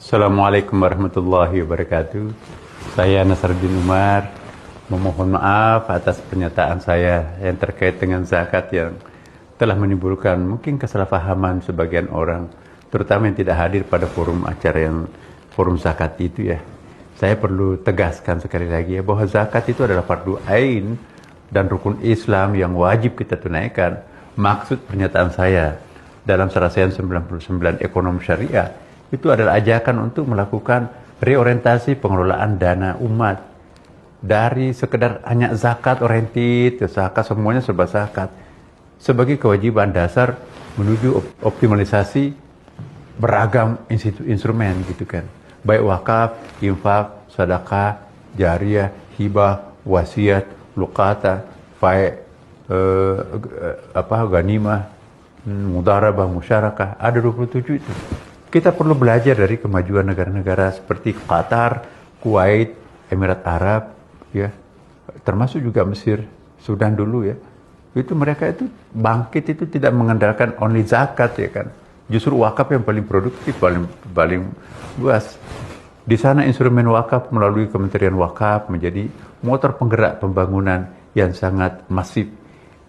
Assalamualaikum warahmatullahi wabarakatuh. Saya Nasruddin Umar memohon maaf atas pernyataan saya yang terkait dengan zakat yang telah menimbulkan mungkin kesalahpahaman sebagian orang, terutama yang tidak hadir pada forum acara yang forum zakat itu ya. Saya perlu tegaskan sekali lagi ya bahwa zakat itu adalah fardu ain dan rukun Islam yang wajib kita tunaikan. Maksud pernyataan saya dalam Serasian 99 Ekonomi Syariah itu adalah ajakan untuk melakukan reorientasi pengelolaan dana umat dari sekedar hanya zakat oriented, zakat semuanya serba zakat, sebagai kewajiban dasar menuju optimalisasi beragam instrumen gitu kan, baik wakaf, infak, sedekah, jariyah, hibah, wasiat, luqata, fae, ganimah, mudharabah, musyarakah, ada 27 itu. Kita perlu belajar dari kemajuan negara-negara seperti Qatar, Kuwait, Emirat Arab, ya, termasuk juga Mesir, Sudan dulu ya. Itu mereka itu bangkit itu tidak mengandalkan only zakat ya kan. Justru wakaf yang paling produktif, paling luas. Di sana instrumen wakaf melalui Kementerian Wakaf menjadi motor penggerak pembangunan yang sangat masif.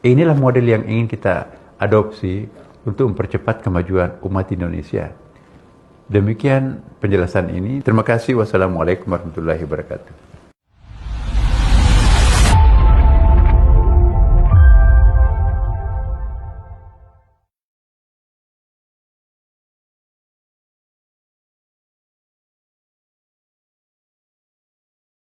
Inilah model yang ingin kita adopsi untuk mempercepat kemajuan umat Indonesia. Demikian penjelasan ini. Terima kasih. Wassalamualaikum warahmatullahi wabarakatuh.